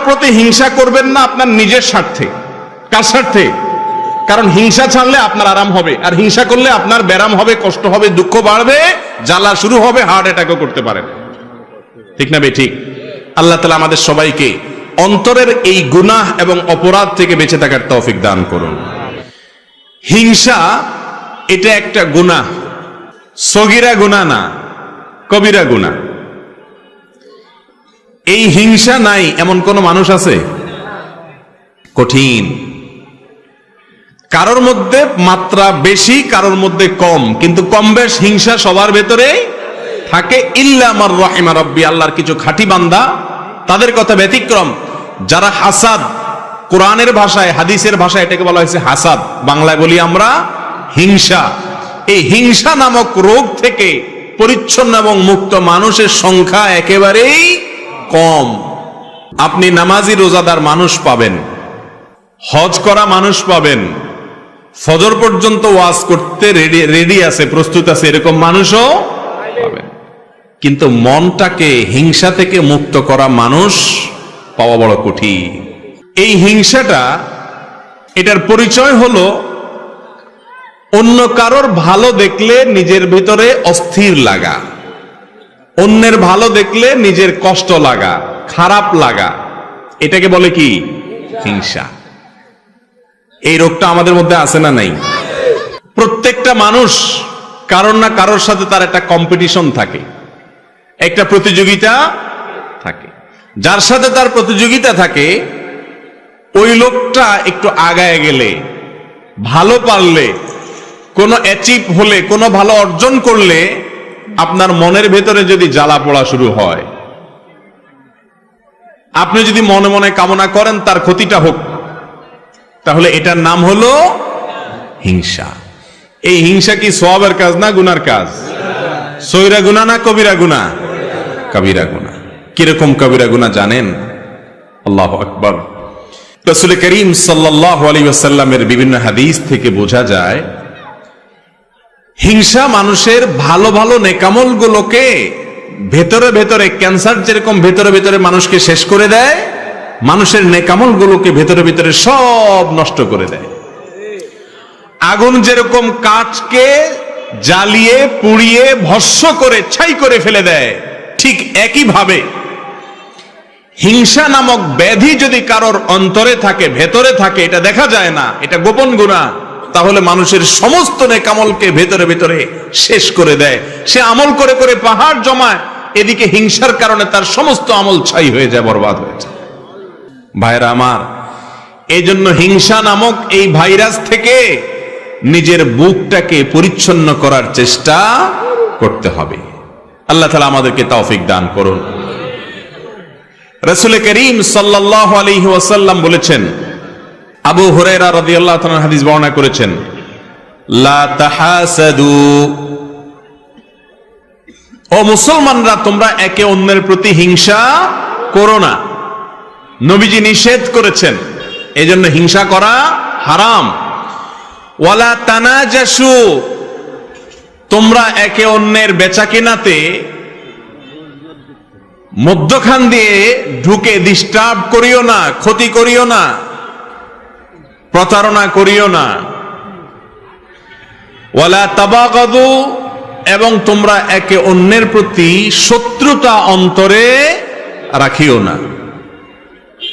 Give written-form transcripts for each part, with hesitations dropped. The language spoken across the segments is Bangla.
প্রতি হিংসা করবেন না আপনার নিজের স্বার্থে। কার স্বার্থে? কারণ হিংসা ছাড়লে আপনার আরাম হবে, আর হিংসা করলে আপনার ব্যারাম হবে, কষ্ট হবে, দুঃখ বাড়বে, জ্বালা শুরু হবে, হার্ট অ্যাটাকও করতে পারেন। ঠিক না বে ঠিক? আল্লাহ তাআলা আমাদের সবাইকে অন্তরের এই গুনাহ এবং অপরাধ থেকে বেঁচে থাকার তৌফিক দান করুন। হিংসা এটা একটা গুনাহ, সগীরা গুনাহ না, কবিরা গুনাহ। এই হিংসা নাই এমন কোন মানুষ আছে? কঠিন। কারোর মধ্যে মাত্রা বেশি, কারোর মধ্যে কম, কিন্তু কম বেশ হিংসা সবার ভেতরে থাকে। ইল্লা মার রাহিমা রাব্বি, আল্লাহর কিছু খাঁটি বান্দা, তাদের কথা ব্যতিক্রম। যারা হাসাদ, কোরআনের ভাষায়, হাদিসের ভাষায় এটাকে বলা হয়েছে হাসাদ, বাংলায় বলি আমরা হিংসা। এই হিংসা নামক রোগ থেকে পরিচ্ছন্ন এবং মুক্ত মানুষের সংখ্যা একেবারেই কম। আপনি নামাজি রোজাদার মানুষ পাবেন, হজ করা মানুষ পাবেন, ফজর পর্যন্ত ওয়াজ করতে রেডি আছে, প্রস্তুত আছে, এরকম মানুষও পাবেন। কিন্তু মনটাকে হিংসা থেকে মুক্ত করা মানুষ পাওয়া বড় কঠিন। এই হিংসাটা, এটার পরিচয় হলো অন্য কারোর ভালো দেখলে নিজের ভিতরে অস্থির লাগা, অন্যের ভালো দেখলে নিজের কষ্ট লাগা, খারাপ লাগা, এটাকে বলে কি? হিংসা। এই রোগটা আমাদের মধ্যে আছে না নাই? প্রত্যেকটা মানুষ কারোর না কারোর সাথে তার একটা কম্পিটিশন থাকে, একটা প্রতিযোগিতা থাকে। যার সাথে তার প্রতিযোগিতা থাকে, ওই লোকটা একটু আগায় গেলে, ভালো পারলে, কোনো অ্যাচিভ হলে, কোনো ভালো অর্জন করলে, আপনার মনের ভেতরে যদি জ্বালা পোড়া শুরু হয়, আপনি যদি মনে মনে কামনা করেন তার ক্ষতিটা হোক, তাহলে এটার নাম হলো হিংসা। এই হিংসা কি সওয়াবের কাজ না গুনার কাজ? সগীরা গুনাহ না কবিরা গুনাহ? কবিরা গুনাহ। কিরকম কবিরা গুনাহ জানেন? আল্লাহু আকবার। রাসূল করিম সাল্লাল্লাহু আলাইহি ওয়াসাল্লামের বিভিন্ন হাদিস থেকে বোঝা যায়, হিংসা মানুষের ভালো ভালো নেকামল গুলোকে ভেতরে ভেতরে, ক্যান্সার যেরকম ভেতরে ভেতরে মানুষকে শেষ করে দেয়, মানুষের নেকামল গুলোকে ভেতরে ভেতরে সব নষ্ট করে দেয়। আগুন যেরকম কাঠকে জ্বালিয়ে পুড়িয়ে ভস্ম করে ছাই করে ফেলে দেয়, ঠিক একই ভাবে হিংসা নামক ব্যাধি যদি কারোর অন্তরে থাকে, ভেতরে থাকে, এটা দেখা যায় না, এটা গোপন গুনাহ, তাহলে মানুষের সমস্ত নেকামলকে ভেতরে ভেতরে শেষ করে দেয়। সে আমল করে করে পাহাড় জমায়, এদিকে হিংসার কারণে তার সমস্ত আমল ছাই হয়ে যায়, বরবাদ হয়ে যায়। ভাইরা আমার, এই জন্য হিংসা নামক এই ভাইরাস থেকে নিজের বুকটাকে পরিচ্ছন্ন করার চেষ্টা করতে হবে। আল্লাহ তাআলা আমাদেরকে তৌফিক দান করুন। রাসূল করিম সাল্লাল্লাহু আলাইহি ওয়াসাল্লাম বলেছেন, আবু হুরায়রা রাদিয়াল্লাহু তাআলা হাদিস বর্ণনা করেছেন, লা তাহাসাদু, ও মুসলমানরা তোমরা একে অন্যের প্রতি হিংসা করো না। নবীজি নিষেধ করেছেন, এজন্য হিংসা করা হারাম। ওয়ালা তানাজাসু, তোমরা একে অন্যের বেচাকেনাতে মধ্যখান দিয়ে ঢুকে ডিস্টার্ব করিও না, ক্ষতি করিও না, প্রতারণা করিও না। ওয়ালা তাবাগাদু, এবং তোমরা একে অন্যের প্রতি শত্রুতা অন্তরে রাখিও না।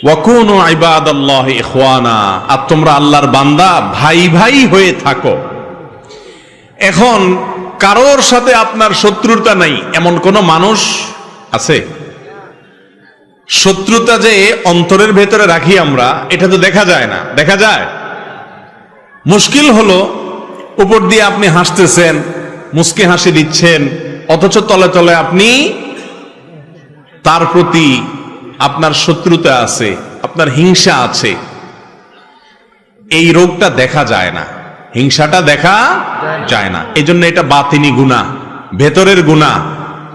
ওয়াকুনু ইবাদাল্লাহি ইখওয়ানা, আর তোমরা আল্লাহর বান্দা ভাই ভাই হয়ে থাকো। এখন কারোর সাথে আপনার শত্রুতা নাই এমন কোন মানুষ আছে? শত্রুতা যে অন্তরের ভেতরে রাখি আমরা, এটা তো দেখা যায় না। দেখা যায়? মুশকিল হলো, উপর দিয়ে আপনি হাসতেছেন, মুস্কি হাসি দিচ্ছেন, অথচ তলে তলে আপনি তার প্রতি আপনার শত্রুতা আছে, আপনার হিংসা আছে। এই রোগটা দেখা যায় না, হিংসাটা দেখা যায় না। এই জন্য এটা বাতিনি গুনাহ, ভেতরের গুনাহ।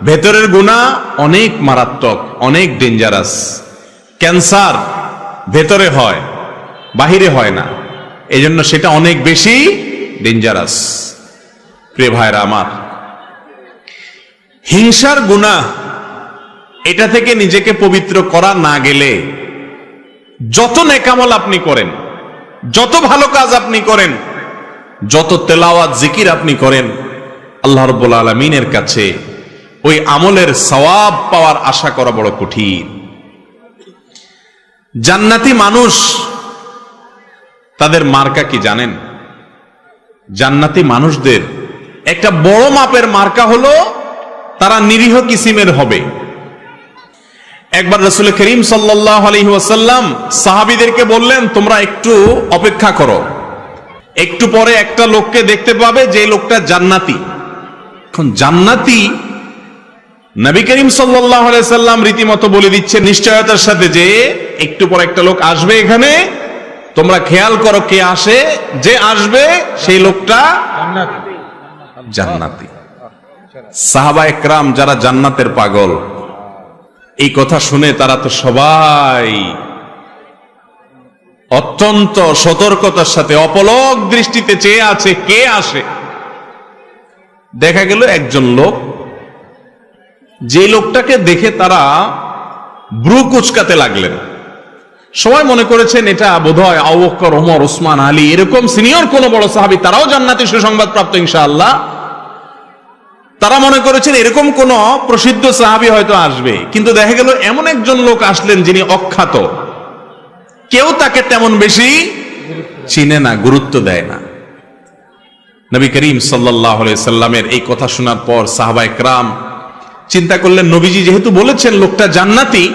ভেতরের গুনাহ অনেক মারাত্মক, অনেক ডেঞ্জারাস। ক্যান্সার ভেতরে হয়, বাহিরে হয় না, এই জন্য সেটা অনেক বেশি ডেঞ্জারাস। প্রিয় ভাইরা আমার, হিংসার গুনাহ, এটা থেকে নিজেকে পবিত্র করা না গেলে যত নেকামল আপনি করেন, যত ভালো কাজ আপনি করেন, যত তেলাওয়াত জিকির আপনি করেন, আল্লাহ রাব্বুল আলামিনের কাছে ওই আমলের সওয়াব পাওয়ার আশা করা বড় কঠিন। জান্নাতি মানুষ তাদের মার্কা কি জানেন? জান্নাতি মানুষদের একটা বড় মাপের মার্কা হলো তারা নিরীহ কিসিমের হবে। একবার রাসূল করিম সাল্লাল্লাহু আলাইহি ওয়াসাল্লাম সাহাবীদেরকে বললেন, তোমরা একটু অপেক্ষা করো, একটু পরে একটা লোককে দেখতে পাবে যে লোকটা জান্নাতি। এখন জান্নাতি নবী করিম সাল্লাল্লাহু আলাইহি ওয়াসাল্লাম রীতিমতো বলে দিচ্ছে নিশ্চয়তার সাথে যে একটু পর একটা লোক আসবে এখানে, তোমরা খেয়াল করো কে আসে, যে আসবে সেই লোকটা জান্নাতি। সাহাবা একরাম যারা জান্নাতের পাগল, এই কথা শুনে তারা তো সবাই অত্যন্ত সতর্কতার সাথে অপলক দৃষ্টিতে চেয়ে আছে কে আসে। দেখা গেল একজন লোক, যে লোকটাকে দেখে তারা ব্রু কুচকাতে লাগলেন। সবাই মনে করেছেন এটা বোধহয় আবু বকর, ওমর, ওসমান, আলী এরকম সিনিয়র কোন বড় সাহাবী, তারাও জান্নাতি সুসংবাদ প্রাপ্ত ইনশাআল্লাহ। তারা মনে করেছেন এরকম কোন প্রসিদ্ধ সাহাবী হয়তো আসবে, কিন্তু দেখা গেল এমন একজন লোক আসলেন যিনি অখ্যাত, কেউ তাকে তেমন বেশি চিনে না, গুরুত্ব দেয় না। নবী করিম সাল্লাল্লাহু আলাইহি সাল্লামের এই কথা শোনার পর সাহাবা একরাম চিন্তা করলেন, নবীজি যেহেতু বলেছেন লোকটা জান্নাতি,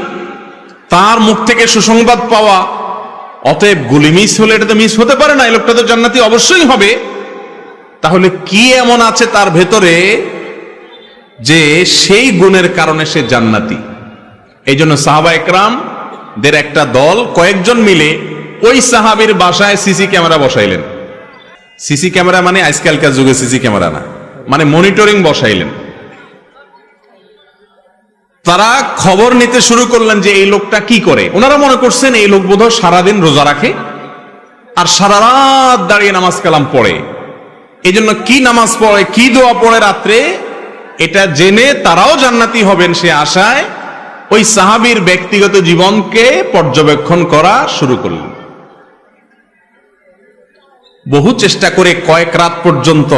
তার মুখ থেকে সুসংবাদ পাওয়া, অতএব গুলি মিস হলে এটা তো মিস হতে পারে না, এই লোকটা তো জান্নাতি অবশ্যই হবে। তাহলে কি এমন আছে তার ভেতরে যে সেই গুণের কারণে সে জান্নাতি? এই জন্য সাহাবা একরাম দের একটা দল কয়েকজন মিলে ওই সাহাবীর বাসায় সিসি ক্যামেরা বসাইলেন। সিসি ক্যামেরা মানে আজকালকার যুগে সিসি ক্যামেরা না, মানে মনিটরিং বসাইলেন। তারা খবর নিতে শুরু করলেন যে এই লোকটা কি করে। ওনারা মনে করছেন এই লোক বোধহয় সারাদিন রোজা রাখে আর সারা রাত দাঁড়িয়ে নামাজ কালাম পড়ে, এই জন্য কি নামাজ পড়ে, কি দোয়া পড়ে রাত্রে, এটা জেনে তারাও জান্নাতি হবেন সে আশায় ওই সাহাবীর ব্যক্তিগত জীবনকে পর্যবেক্ষণ করা শুরু করলেন। বহু চেষ্টা করে কয়েক রাত পর্যন্ত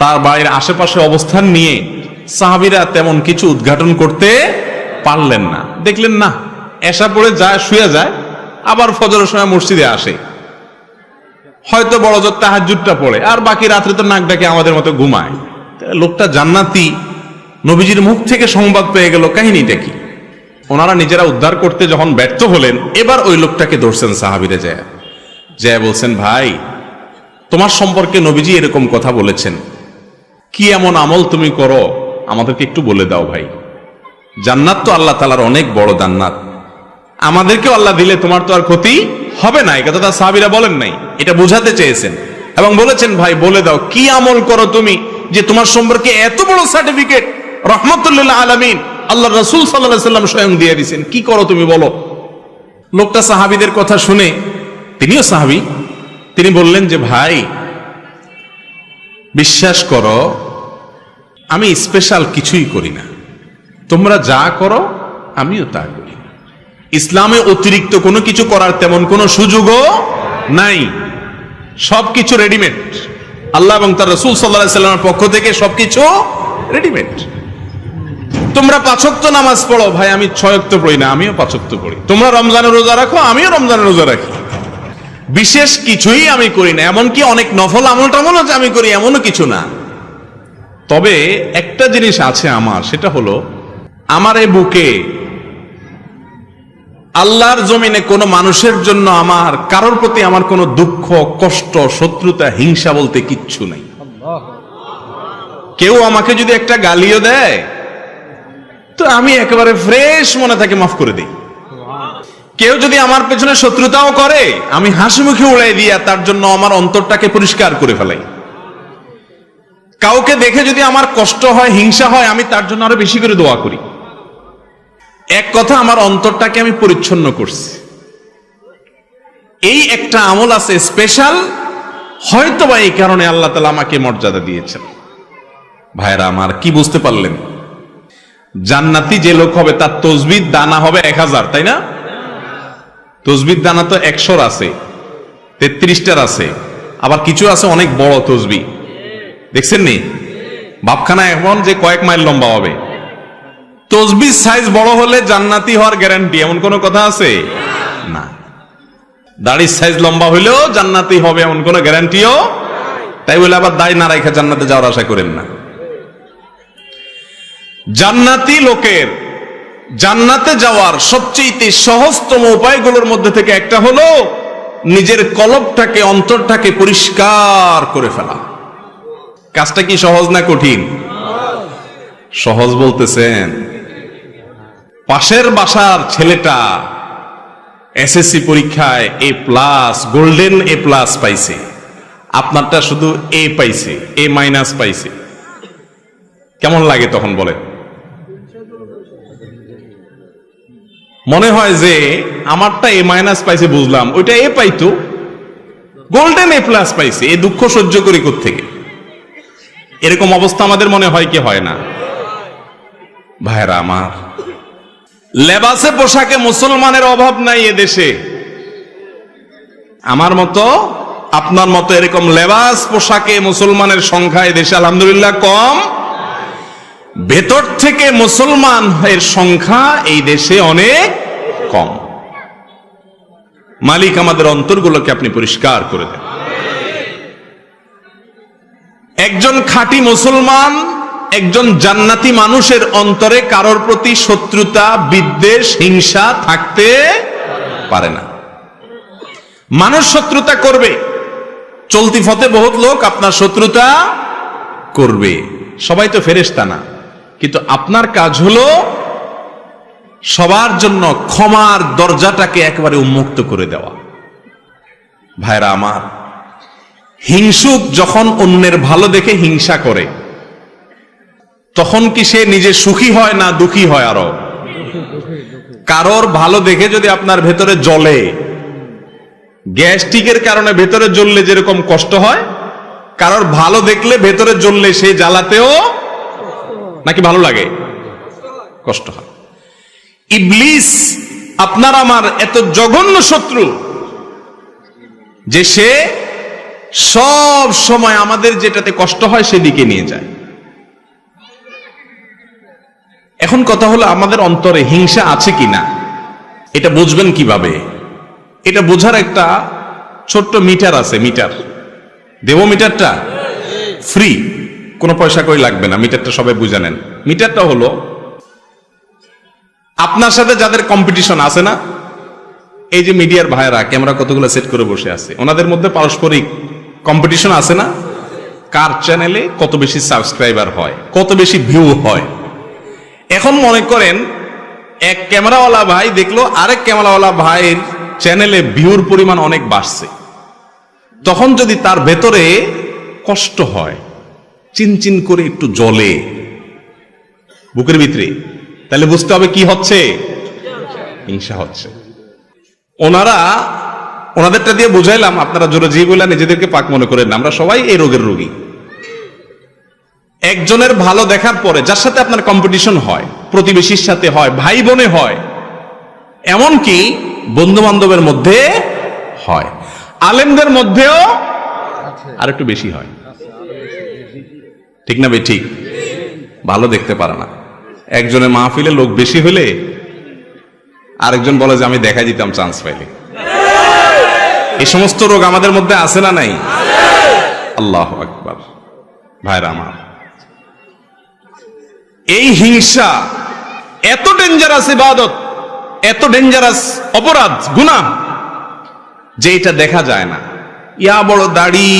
তার বাড়ির আশেপাশে অবস্থান নিয়ে সাহাবীরা তেমন কিছু উদ্ঘাটন করতে পারলেন না। দেখলেন না, এশা পড়ে যায়, শুয়ে যায়, আবার ফজরের সময় মসজিদে আসে, হয়তো বড় জোর তাহাজ্জুদটা পড়ে, আর বাকি রাত্রে তো নাক ডাকে আমাদের মতো ঘুমায়। লোকটা জান্নাতি, নবীজির মুখ থেকে সংবাদ পেয়ে গেল, কাহিনীটা কি? ওনারা নিজেরা উদ্ধার করতে যখন ব্যর্থ হলেন, এবার ওই লোকটাকে ধরছেন সাহাবীরা, যায় বলছেন, ভাই তোমার সম্পর্কে নবীজি এরকম কথা বলেছেন, কি এমন আমল তুমি করো আমাদেরকে একটু বলে দাও ভাই। জান্নাত তো আল্লাহ তাআলার অনেক বড় জান্নাত, আমাদেরকেও আল্লাহ দিলে তোমার তো আর ক্ষতি হবে না। এই কথাটা সাহাবীরা বলেন নাই, এটা বোঝাতে চেয়েছেন এবং বলেছেন, ভাই বলে দাও কি আমল করো তুমি যে তোমার সম্পর্কে এত বড় সার্টিফিকেট রাহমাতুল লিল আলামিন আল্লাহ রাসূল সাল্লাল্লাহু আলাইহি ওয়াসাল্লাম স্বয়ং দিয়ে দিয়েছেন, কি করো তুমি বলো। লোকটা সাহাবীদের কথা শুনে, তিনিও সাহাবী, তিনি বললেন যে ভাই বিশ্বাস করো আমি স্পেশাল কিছুই করি না, তোমরা যা করো আমিও তা করি। ইসলামে অতিরিক্ত কোনো কিছু করার তেমন কোনো সুযোগও নাই, সবকিছু রেডিমেড। আল্লাহ এবং তার রাসূল সাল্লাল্লাহু আলাইহি ওয়াসাল্লামের পক্ষ থেকে সবকিছু রেডিমেড। তোমরা 5 ওয়াক্ত নামাজ পড়ো, ভাই আমি 6 ওয়াক্ত পড়ি না, আমিও 5 ওয়াক্ত পড়ি। তোমরা রমজানের রোজা রাখো, আমিও রমজানের রোজা রাখি। বিশেষ কিছুই আমি করি না, এমনকি অনেক নফল আমল টামলও যে আমি করি এমনও কিছু না। তবে একটা জিনিস আছে আমার, সেটা হলো আমার এই বুকে আল্লাহর জমিনে কোনো মানুষের জন্য আমার কারোর প্রতি আমার কোনো দুঃখ, কষ্ট, শত্রুতা, হিংসা বলতে কিচ্ছু নেই। কেউ আমাকে যদি একটা গালিও দেয় তো আমি একেবারে ফ্রেশ মনে থাকে মাফ করে দিই। কেউ যদি আমার পেছনে শত্রুতাও করে আমি হাসি মুখে উড়াই দিয়া তার জন্য আমার অন্তরটাকে পরিষ্কার করে ফেলাই। কাউকে দেখে যদি আমার কষ্ট হয়, হিংসা হয়, আমি তার জন্য আরো বেশি করে দোয়া করি। এক কথা, আমার অন্তরটাকে আমি পরিচ্ছন্ন করছি। এই একটা আমল আছে স্পেশাল, হয়তোবা এই কারণে আল্লাহ তাআলা আমাকে মর্যাদা দিয়েছেন। ভাইরা আমার, কি বুঝতে পারলেন? জান্নাতি যে লোক হবে তার তসবিহ দানা হবে 1000, তাই না? তসবির দানা তো 100 আছে, 33টার আছে, আবার কিছু আছে অনেক বড় তসবি, দেখছেন নি? বাপখানা এমন যে কয়েক মাইল লম্বা হবে। তসবির সাইজ বড় হলে জান্নাতি হওয়ার গ্যারান্টি এমন কোনো কথা আছে? না। দাড়ির সাইজ লম্বা হইলেও জান্নাতি হবে এমন কোনো গ্যারান্টিও, তাই বলে আবার দাড়ি না রাখা জান্নাতে যাওয়ার আশা করেন না। জান্নাতি লোকের জান্নাতে যাওয়ার সবচেয়ে সহজতম উপায়গুলোর মধ্যে থেকে একটা হলো নিজের কলবটাকে, অন্তরটাকে পরিষ্কার করে ফেলা। কাজটা কি সহজ না কঠিন? সহজ বলতেছেন? পাশের বাসার ছেলেটা এসএসসি পরীক্ষায় A+, গোল্ডেন A+ পাইছে, আপনারটা শুধু A পাইছে, A- পাইছে, কেমন লাগে তখন বলে? মনে হয় যে আমারটা A- পাইছে বুঝলাম, ওইটা A পাইতো, গোল্ডেন A+ পাইছে, এই দুঃখ সহ্য করি কোত্থেকে? এরকম অবস্থা আমাদের মনে হয় কি হয় না? ভাইরা আমার, লেবাসে পোশাকে মুসলমানের অভাব নাই এদেশে। আমার মতো আপনার মতো এরকম লেবাস পোশাকে মুসলমানের সংখ্যা এদেশে আলহামদুলিল্লাহ কম। ভেতর থেকে মুসলমানের সংখ্যা এই দেশে অনেক কম। মালিক আমাদের অন্তরগুলোকে আপনি পরিষ্কার করে দেন। একজন খাঁটি মুসলমান, একজন জান্নাতি মানুষের অন্তরে কারোর প্রতি শত্রুতা, বিদ্বেষ, হিংসা থাকতে পারে না। মানুষ শত্রুতা করবে, চলতি পথে বহুত লোক আপনার শত্রুতা করবে, সবাই তো ফেরেশতা না, কিন্তু আপনার কাজ হলো সবার জন্য ক্ষমার দরজাটাকে একেবারে উন্মুক্ত করে দেওয়া। ভাইরা আমার, হিংসুক যখন অন্যের ভালো দেখে হিংসা করে, তখন কি সে নিজে সুখী হয় না দুঃখী হয়? আরো কারোর ভালো দেখে যদি আপনার ভেতরে জ্বলে, গ্যাস্ট্রিকের কারণে ভেতরে জ্বললে যেরকম কষ্ট হয়, কারোর ভালো দেখলে ভেতরে জ্বললে সে জ্বালাতেও নাকি ভালো লাগে? কষ্ট হয়। ইবলিস আপনার আমার এত জঘন্য শত্রু যে সে সব সময় আমাদের যেটাতে কষ্ট হয় সেদিকে নিয়ে যায়। এখন কথা হলো আমাদের অন্তরে হিংসা আছে কিনা এটা বুঝবেন কিভাবে? এটা বোঝার একটা ছোট্ট মিটার আছে। মিটার দেব, মিটারটা ফ্রি, কোনো পয়সা কই লাগবে না, মিটারটা সবাই বুঝে নেন। মিটারটা হলো আপনার সাথে যাদের কম্পিটিশন আছে না, এই যে মিডিয়ার ভাইরা ক্যামেরা কতগুলো সেট করে বসে আছে, ওনাদের মধ্যে পারস্পরিক কম্পিটিশন আছে না? কার চ্যানেলে কত বেশি সাবস্ক্রাইবার হয়, কত বেশি ভিউ হয়। এখন মনে করেন এক ক্যামেরাওয়ালা ভাই দেখলো আরেক ক্যামেরাওয়ালা ভাইয়ের চ্যানেলে ভিউর পরিমাণ অনেক বাড়ছে, তখন যদি তার ভেতরে কষ্ট হয়, চিনচিন করে একটু জ্বলে বুকের ভিতরে, তাহলে বুঝতে হবে কি হচ্ছে? হিংসা হচ্ছে। ওনাদেরটা দিয়ে বুঝাইলাম, আপনারা জোরে জি বলে নিজেদেরকে পাক মনে করেন না, আমরা সবাই এই রোগের রোগী। একজনের ভালো দেখার পরে যার সাথে আপনার কম্পিটিশন হয়, প্রতিবেশীর সাথে হয়, ভাই বোনে হয়, এমনকি বন্ধু বান্ধবের মধ্যে হয়, আলেমদের মধ্যেও আর একটু বেশি হয়, ঠিক না বে? ঠিক। ভালো দেখতে পারে না। একজনের মাহফিলে লোক বেশি হলে আরেকজন বলে যে আমি দেখাই দিতাম চান্স পাইলে। এই সমস্ত রোগ আমাদের মধ্যে আছে না নাই? আল্লাহু আকবার। ভাইরা আমার, এই হিংসা এত ডেঞ্জারাস ইবাদত, এত ডেঞ্জারাস অপরাধ, গুনাহ, যে এটা দেখা যায় না। ইয়া বড় দাড়ি,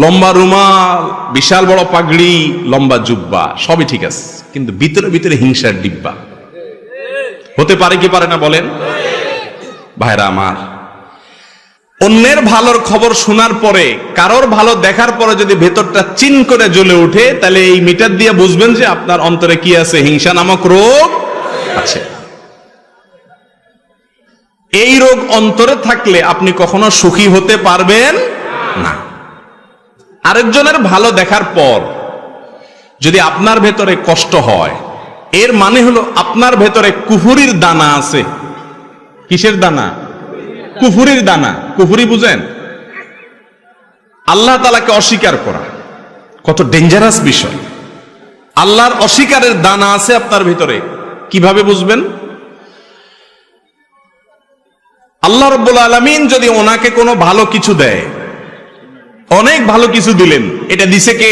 লম্বা রুমাল, বিশাল বড় পাগড়ি, লম্বা জুব্বা, সবই ঠিক আছে, কিন্তু ভিতরে ভিতরে হিংসার ডিব্বা। হতে পারে কি পারে না বলেন? ভাইরা আমার, অন্যের ভালোর খবর শোনার পরে, কারোর ভালো দেখার পরে যদি ভেতরটা চিন করে জ্বলে ওঠে, তাহলে এই মিটার দিয়ে বুঝবেন যে আপনার অন্তরে কি আছে? হিংসা নামক রোগ আছে। এই রোগ অন্তরে থাকলে আপনি কখনো সুখী হতে পারবেন না। আরেকজনের ভালো দেখার পর যদি আপনার ভেতরে কষ্ট হয়, এর মানে হলো আপনার ভেতরে কুফরির দানা আছে। কিসের দানা? কুফুরির দানা। কুফুরি বুঝেন? আল্লাহ তাআলাকে অস্বীকার করা। কত ডেঞ্জারাস বিষয়। আল্লাহর অস্বীকারের দানা আছে আপনার ভিতরে, কিভাবে বুঝবেন? আল্লাহ রাব্বুল আলামিন যদি ওনাকে কোনো ভালো কিছু দেয়, অনেক ভালো কিছু দিলেন, এটা দিছে কে?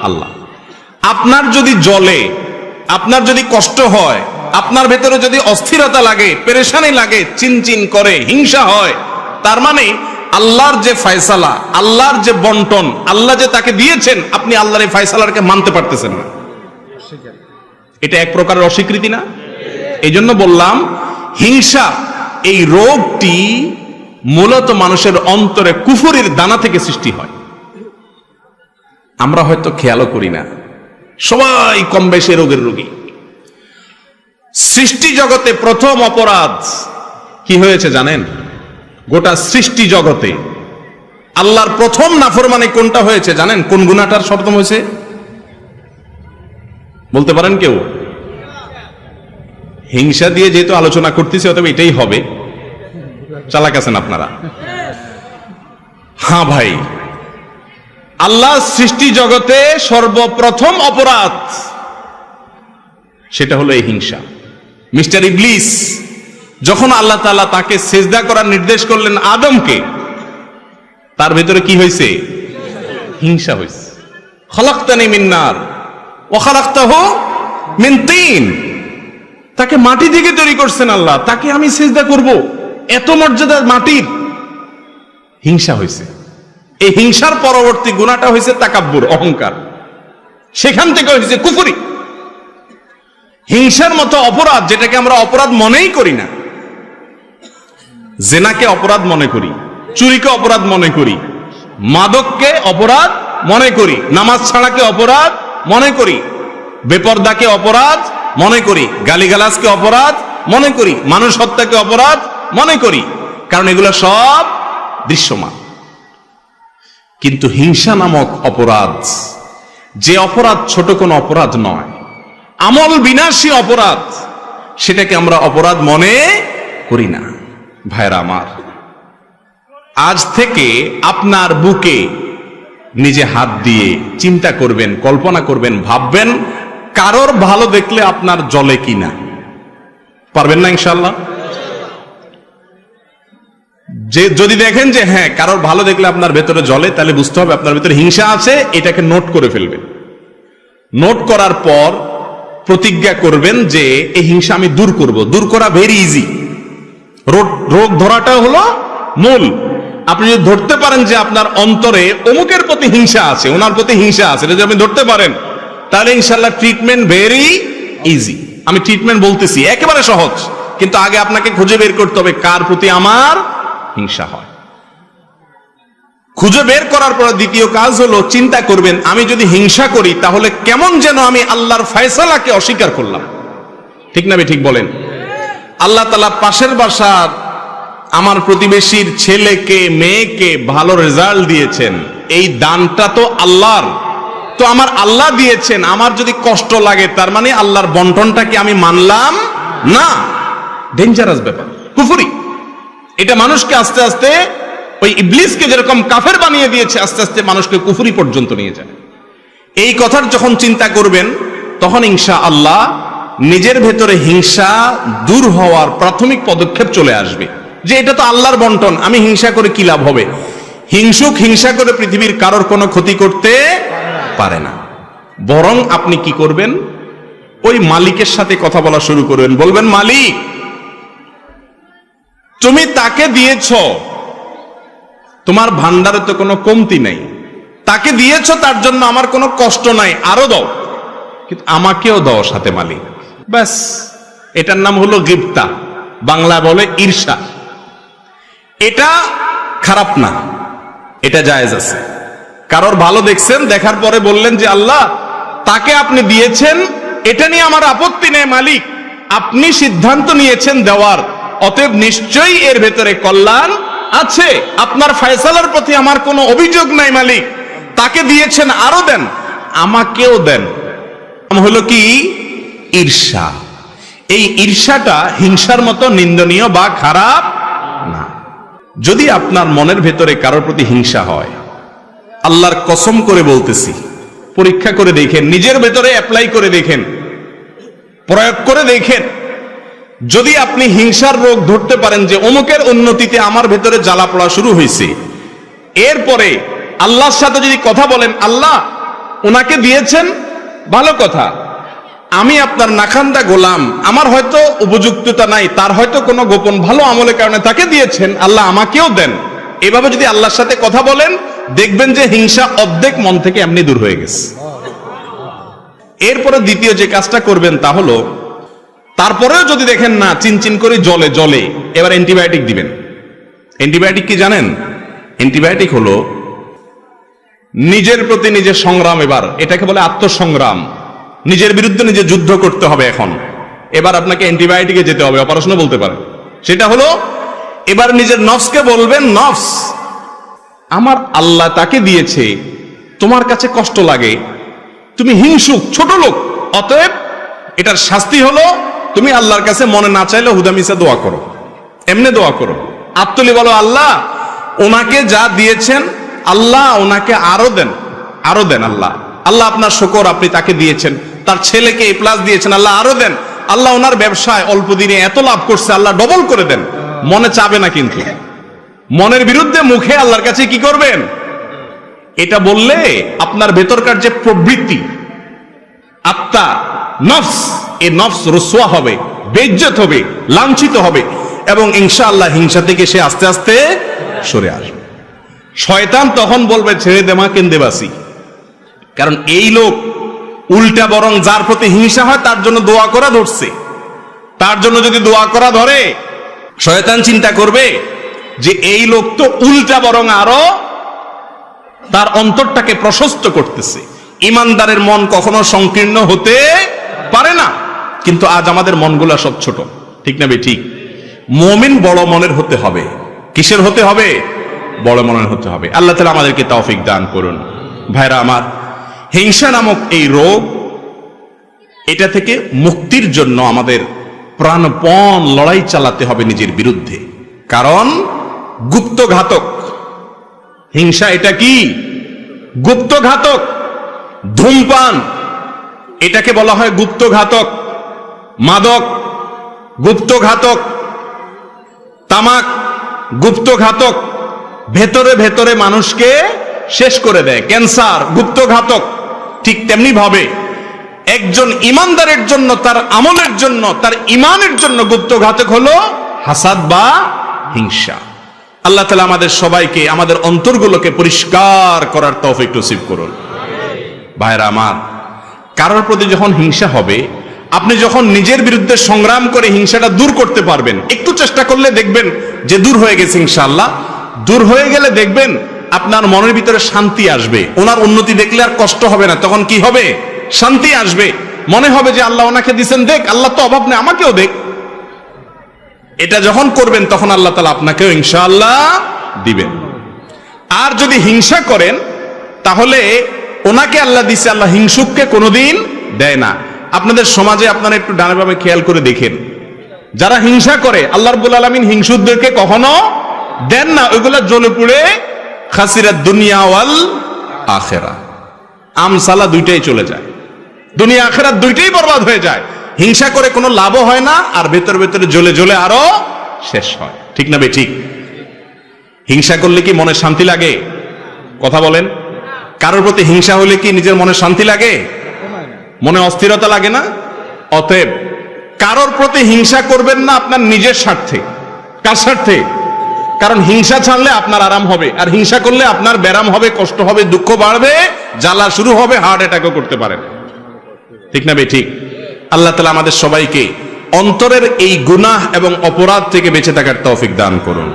আল্লাহ। আপনার যদি জ্বলে, আপনার যদি কষ্ট হয়, আপনার ভেতরে যদি অস্থিরতা লাগে, পেরেশানি লাগে, চিনচিন করে, হিংসা হয়, তার মানে আল্লাহর যে ফয়সালা, আল্লাহর যে বন্টন, আল্লাহ যে তাকে দিয়েছেন, আপনি আল্লাহর এই ফয়সালাকে মানতে পারতেছেন না। এটা এক প্রকারের অস্বীকৃতি না? এই জন্য বললাম, হিংসা এই রোগটি মূলত মানুষের অন্তরে কুফুরির দানা থেকে সৃষ্টি হয়। আমরা হয়তো খেয়ালও করি না, সবাই কম বেশি রোগের রোগী। সৃষ্টি জগতে প্রথম অপরাধ কি হয়েছে জানেন? গোটা সৃষ্টি জগতে আল্লাহর প্রথম নাফরমানি কোনটা হয়েছে জানেন? কোন গুনাহটার শব্দ হয়েছে বলতে পারেন কেউ? হিংসা দিয়ে যেহেতু আলোচনা করতেছি, অতএব এটাই হবে। চালাক আছেন আপনারা? হ্যাঁ ভাই, আল্লাহ সৃষ্টি জগতে সর্বপ্রথম অপরাধ সেটা হলো এই হিংসা। মিস্টার ইবলিস যখন আল্লাহ তাআলা তাকে সিজদা করার নির্দেশ করলেন আদমকে, তার ভিতরে কি হয়েছে? হিংসা হয়েছে। খলাকতানি মিন নার ওয়া খলাকতাহু মিন তিন। তাকে মাটি থেকে তৈরি করছেন আল্লাহ, তাকে আমি সিজদা করব, এত মর্যাদার মাটির। হিংসা হয়েছে। এই হিংসার পরবর্তী গুনাহটা হয়েছে তাকাব্বুর, অহংকার। সেখান থেকে হয়েছে কুফরি। হিংসার মতো অপরাধ, যেটাকে আমরা অপরাধ মনেই করি না, জেনাকে অপরাধ মনে করি, চুরিকে অপরাধ মনে করি, মাদককে অপরাধ মনে করি, নামাজ ছাড়াকে অপরাধ মনে করি, বেপরদাকে অপরাধ মনে করি, গালিগালাজকে অপরাধ মনে করি, মানুষ হত্যাকে অপরাধ মনে করি, কারণ এগুলো সব দৃশ্যমান। কিন্তু হিংসা নামক অপরাধ, যে অপরাধ ছোট কোনো অপরাধ নয়, আমল বিনাশী অপরাধ, সেটাকে আমরা অপরাধ মনে করি না। ভাইরা আমার, আজ থেকে আপনার বুকে নিজে হাত দিয়ে চিন্তা করবেন, কল্পনা করবেন, ভাববেন কারোর ভালো দেখলে আপনার জ্বলে কিনা। পারবেন না ইনশাআল্লাহ? যে যদি দেখেন যে হ্যাঁ কারোর ভালো দেখলে আপনার ভেতরে জ্বলে, তাহলে বুঝতে হবে আপনার ভেতরে হিংসা আছে। এটাকে নোট করে ফেলবেন। নোট করার পর প্রতিজ্ঞা করবেন যে এই হিংসা আমি দূর করব। দূর করা ভেরি ইজি। রোগ ধরাটা হলো মূল। আপনি যদি ধরতে পারেন যে আপনার অন্তরে অমুকের প্রতি হিংসা আছে, ওনার প্রতি হিংসা আছে, যদি আপনি ধরতে পারেন, তাহলে ইনশাআল্লাহ ট্রিটমেন্ট ভেরি ইজি। আমি ট্রিটমেন্ট বলতেছি একেবারে সহজ, কিন্তু আগে আপনাকে খুঁজে বের করতে হবে কার প্রতি আমার হিংসা হয়। খুঁজে বের করার পর দ্বিতীয় কাজ হলো চিন্তা করবেন, আমি যদি হিংসা করি তাহলে কেমন যেন আমি আল্লাহর ফয়সালাকে অস্বীকার করলাম। ঠিক না? ঠিক বলেন। আল্লাহ তাআলা পাশের বাসার আমার প্রতিবেশীর ছেলেকে মেয়েকে ভালো রেজাল্ট দিয়েছেন, এই দানটা তো আল্লাহর, তো আমার আল্লাহ দিয়েছেন, আমার যদি কষ্ট লাগে তার মানে আল্লাহর বন্টনটাকে আমি মানলাম না। ডেঞ্জারাস ব্যাপার, কুফরি। এটা মানুষকে আস্তে আস্তে ওই ইবলিসকে যেরকম কাফের বানিয়ে দিয়েছে, আস্তে আস্তে মানুষকে কুফরি পর্যন্ত নিয়ে যায়। এই কথার যখন চিন্তা করবেন, তখন ইনশাআল্লাহ নিজের ভেতরে হিংসা দূর হওয়ার প্রাথমিক পদক্ষেপ চলে আসবে, যে এটা তো আল্লাহর বন্টন, আমি হিংসা করে কি লাভ হবে? হিংসুক হিংসা করে পৃথিবীর কারোর কোনো ক্ষতি করতে পারে না। বরং আপনি কি করবেন? ওই মালিকের সাথে কথা বলা শুরু করবেন। বলবেন, মালিক, তুমি তাকে দিয়েছ, তোমার ভান্ডারে তো কোনো কমতি নেই, তাকে দিয়েছ, তার জন্য আমার কোনো কষ্ট নাই, আরো দাও, কিন্তু আমাকেও দাও সাথে মালিক। ব্যাস, এটার নাম হলো গিবতা, বাংলা বলে ঈর্ষা। এটা খারাপ না, এটা জায়েজ আছে। কারোর ভালো দেখছেন, দেখার পরে বললেন যে আল্লাহ, তাকে আপনি দিয়েছেন, এটা নিয়ে আমার আপত্তি নেই মালিক, আপনি সিদ্ধান্ত নিয়েছেন দেওয়ার, অতএব নিশ্চয়ই এর ভেতরে কল্যাণ আছে, আপনার ফয়সালার প্রতি আমার কোনো অভিযোগ নাই মালিক, তাকে দিয়েছেন, আরো দেন, আমাকেও দেন। হলো কি? ঈর্ষা। এই ঈর্ষাটা হিংসার মতো নিন্দনীয় বা খারাপ না। যদি আপনার মনের ভেতরে কারোর প্রতি হিংসা হয়, আল্লাহর কসম করে বলতেছি, পরীক্ষা করে দেখেন, নিজের ভেতরে অ্যাপ্লাই করে দেখেন, প্রয়োগ করে দেখেন। যদি আপনি হিংসার রোগ ধরতে পারেন যে অমুকের উন্নতিতে আমার ভেতরে জ্বালা পড়া শুরু হয়েছে, এরপরে আল্লাহর সাথে যদি কথা বলেন, আল্লাহ ওনাকে দিয়েছেন ভালো কথা, আমি আপনার নাখান্দা গোলাম, আমার হয়তো উপযুক্ততা নাই, তার হয়তো কোনো গোপন ভালো আমলের কারণে তাকে দিয়েছেন, আল্লাহ আমাকেও দেন। এভাবে যদি আল্লাহর সাথে কথা বলেন, দেখবেন যে হিংসা অর্ধেক মন থেকে এমনি দূর হয়ে গেছে। এরপরে দ্বিতীয় যে কাজটা করবেন তা হলো, তারপরেও যদি দেখেন না চিনচিন করে জলে, এবার অ্যান্টিবায়োটিক দিবেন। অ্যান্টিবায়োটিক কি জানেন? অ্যান্টিবায়োটিক হলো নিজের প্রতি নিজের সংগ্রাম। এবার এটাকে বলে আত্মসংগ্রাম। নিজের বিরুদ্ধে নিজে যুদ্ধ করতে হবে। এখন এবার আপনাকে অ্যান্টিবায়োটিকে যেতে হবে, অপারেশনও বলতে পারে। সেটা হলো এবার নিজের নফসকে বলবেন, নফস আমার আল্লাহ তাকে দিয়েছে, তোমার কাছে কষ্ট লাগে, তুমি হিংসুক, ছোট লোক, অতএব এটার শাস্তি হলো তুমি আল্লাহর কাছে মনে না চাইলে হুদামিসা দোয়া করো, এমনি দোয়া করো। আত্মলি বলো, আল্লাহ ওনাকে যা দিয়েছেন আল্লাহ ওনাকে আরো দেন, আরো দেন। আল্লাহ আল্লাহ আপনার শুকর, আপনি তাকে দিয়েছেন, তার ছেলেকে এ প্লাস দিয়েছেন, আল্লাহ আরো দেন। আল্লাহ ওনার ব্যবসায় অল্প দিনে এত লাভ করছে, আল্লাহ ডবল করে দেন। মনে চাবে না, কিন্তু মনের বিরুদ্ধে মুখে আল্লাহর কাছে কি করবেন? এটা বললে আপনার ভেতরকার যে প্রবৃত্তি, আত্মা, নফস, এই নফস রুসওয়া হবে, বেইজ্জত হবে, লাঞ্ছিত হবে, এবং ইনশাআল্লাহ হিংসা থেকে সে আস্তে আস্তে সরে আসবে। শয়তান তখন বলবে, ছেড়ে দেমা কেন্দেবাসি। কারণ এই লোক উল্টা বরং যার প্রতি হিংসা হয় তার জন্য দোয়া করা ধরছে। তার জন্য যদি দোয়া করা ধরে, শয়তান চিন্তা করবে যে এই লোক তো উল্টা বরং আরো তার অন্তরটাকে প্রশস্ত করতেছে। ইমানদারের মন কখনো সংকীর্ণ হতে পারে না, কিন্তু আজ আমাদের মনগুলা সব ছোট, ঠিক না ভাই? ঠিক। মুমিন বড় মনের হতে হবে। কিসের হতে হবে? বড় মনের হতে হবে। আল্লাহ তাআলা আমাদেরকে তৌফিক দান করুন। ভাইরা আমার, হিংসা নামক এই রোগ, এটা থেকে মুক্তির জন্য আমাদের প্রাণপণ লড়াই চালাতে হবে নিজের বিরুদ্ধে। কারণ গুপ্ত ঘাতক হিংসা। এটা কি? গুপ্ত ঘাতক। ধূমপান, এটাকে বলা হয় গুপ্ত ঘাতক। মাদক গুপ্ত ঘাতক, তামাক গুপ্ত ঘাতক, ভেতরে ভেতরে মানুষকে শেষ করে দেয়। ক্যান্সার গুপ্ত ঘাতক। ঠিক তেমনি ভাবে একজন ইমানদারের জন্য, তার আমলের জন্য, তার ইমানের জন্য গুপ্ত ঘাতক হলো হাসাদ বা হিংসা। আল্লাহ তাআলা আমাদের সবাইকে, আমাদের অন্তরগুলোকে পরিষ্কার করার তৌফিক নসিব করুন। ভাইরা আমার, কারোর প্রতি যখন হিংসা হবে, আপনি যখন নিজের বিরুদ্ধে সংগ্রাম করে হিংসাটা দূর করতে পারবেন, একটু চেষ্টা করলে দেখবেন যে দূর হয়ে গেছে ইনশাআল্লাহ। দূর হয়ে গেলে দেখবেন আপনার মনের ভিতরে শান্তি আসবে। ওনার উন্নতি দেখলে আর কষ্ট হবে না, তখন কি হবে? শান্তি আসবে। মনে হবে যে আল্লাহ ওনাকে দিয়েছেন, দেখ, আল্লাহ তো অভাব নেই, আমাকেও দেখ। এটা যখন করবেন তখন আল্লাহ তাআলা আপনাকেও ইনশাআল্লাহ দিবেন। আর যদি হিংসা করেন, তাহলে ওনাকে আল্লাহ দিছে, আল্লাহ হিংসুককে কোনোদিন দেয় না। আপনাদের সমাজে আপনারা একটু ডানে বামে খেয়াল করে দেখেন, যারা হিংসা করে আল্লাহ রাব্বুল আলামিন হিংসুকদেরকে কখনো দেন না। ওইগুলা জ্বলে পুড়ে খাসিরাত দুনিয়া ওয়াল আখিরা, আমসালা দুইটাই চলে যায়, দুনিয়া আখিরাত দুইটাই বরবাদ হয়ে যায়। হিংসা করে কোনো লাভও হয় না, আর ভেতর ভেতরে জ্বলে জ্বলে আরো শেষ হয়। ঠিক না ভাই? ঠিক। হিংসা করলে কি মনে শান্তি লাগে? কথা বলেন। কারোর প্রতি হিংসা হলে কি নিজের মনে শান্তি লাগে? মনে অস্থিরতা লাগে না? অতএব কারোর প্রতি হিংসা করবেন না আপনার নিজের স্বার্থে। কার স্বার্থে? কারণ হিংসা ছাড়লে আপনার আরাম হবে, আর হিংসা করলে আপনার ব্যারাম হবে, কষ্ট হবে, দুঃখ বাড়বে, জ্বালা শুরু হবে, হার্ট অ্যাটাকও করতে পারেন। ঠিক না ভাই? ঠিক। আল্লাহ তাআলা আমাদের সবাইকে অন্তরের এই গুনাহ এবং অপরাধ থেকে বেঁচে থাকার তৌফিক দান করুন।